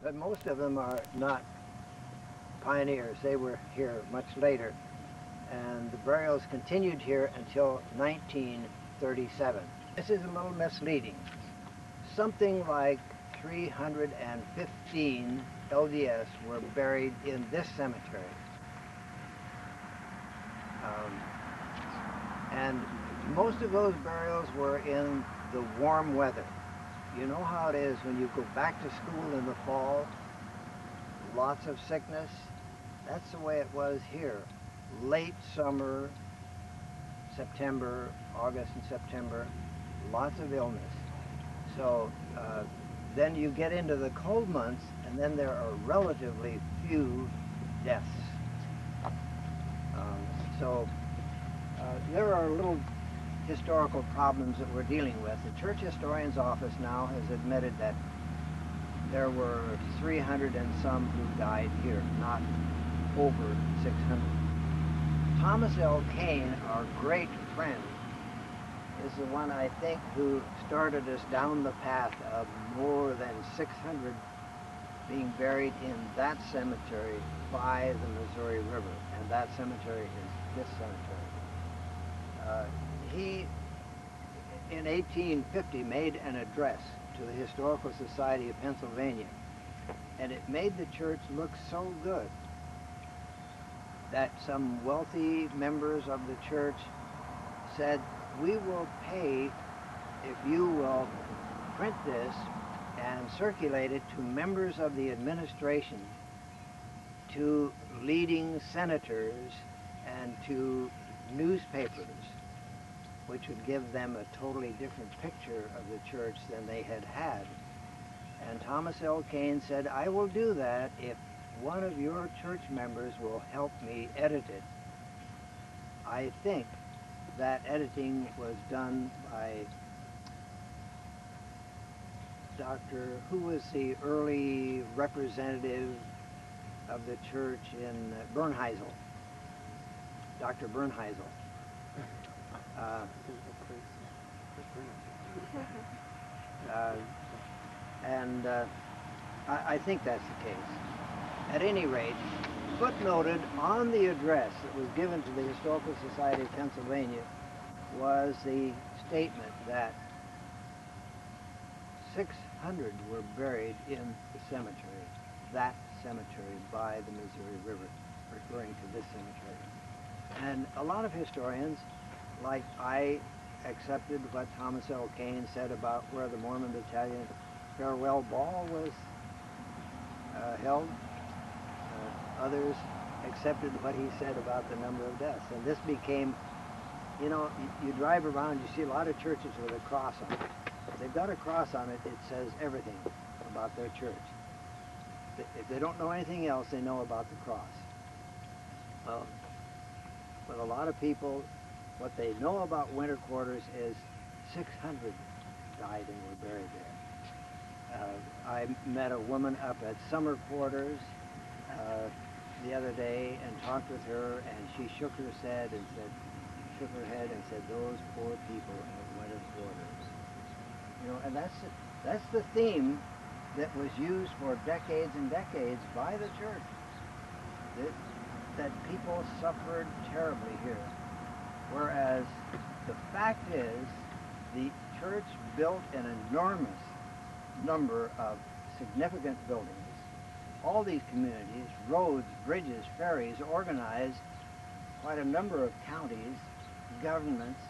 But most of them are not pioneers. They were here much later. And the burials continued here until 1937. This is a little misleading. Something like 315 LDS were buried in this cemetery. And most of those burials were in the warm weather. You know how it is when you go back to school in the fall, lots of sickness. That's the way it was here. Late summer, September, August and September, lots of illness. So then you get into the cold months, and then there are relatively few deaths. There are little historical problems that we're dealing with. The church historian's office now has admitted that there were 300 and some who died here, not over 600. Thomas L. Kane, our great friend, is the one, I think, who started us down the path of more than 600 being buried in that cemetery by the Missouri River. And that cemetery is this cemetery. He, in 1850, made an address to the Historical Society of Pennsylvania, and it made the church look so good that some wealthy members of the church said, "We will pay if you will print this and circulate it to members of the administration, to leading senators, and to newspapers," which would give them a totally different picture of the church than they had had. And Thomas L. Kane said, "I will do that if one of your church members will help me edit it." I think that editing was done by who was the early representative of the church in Bernheisel, Dr. Bernheisel. I think that's the case. At any rate, footnoted on the address that was given to the Historical Society of Pennsylvania was the statement that 600 were buried in the cemetery, that cemetery by the Missouri River, referring to this cemetery. And a lot of historians, like I, accepted what Thomas L. Kane said about where the Mormon Battalion farewell ball was held. Others accepted what he said about the number of deaths. And this became, you know, you drive around, you see a lot of churches with a cross on it. If they've got a cross on it, it says everything about their church. If they don't know anything else, they know about the cross. Well, with a lot of people, what they know about winter quarters is 600 died and were buried there. I met a woman up at summer quarters the other day and talked with her, and she shook her head and said, "Those poor people at winter quarters." You know, and that's the theme that was used for decades and decades by the church. That people suffered terribly here. Whereas the fact is, the church built an enormous number of significant buildings. All these communities, roads, bridges, ferries, organized quite a number of counties, governments,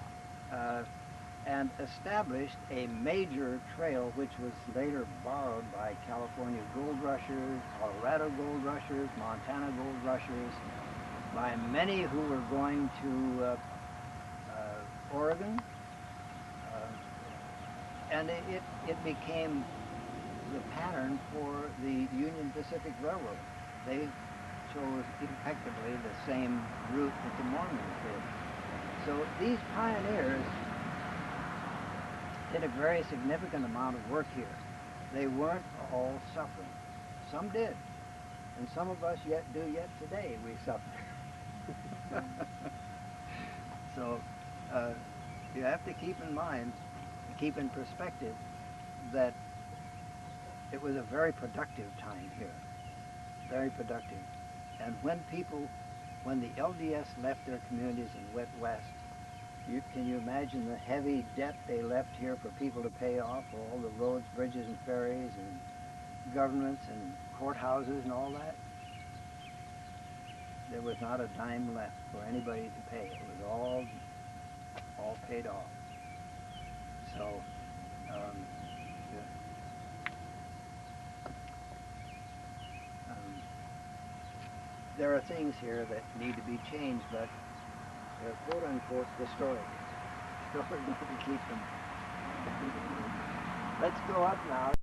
and established a major trail which was later borrowed by California gold rushers, Colorado gold rushers, Montana gold rushers, by many who were going to Oregon, and it became the pattern for the Union Pacific Railroad. They chose effectively the same route that the Mormons did. So these pioneers did a very significant amount of work here. They weren't all suffering. Some did, and some of us yet today, we suffer. So you have to keep in mind, keep in perspective, that it was a very productive time here, very productive. And when the LDS left their communities and went west, can you imagine the heavy debt they left here for people to pay off, for all the roads, bridges, and ferries, and governments, and courthouses, and all that? There was not a dime left for anybody to pay. It was all paid off. So, the, there are things here that need to be changed, but they're quote-unquote historic. So we're going to keep them. Let's go up now.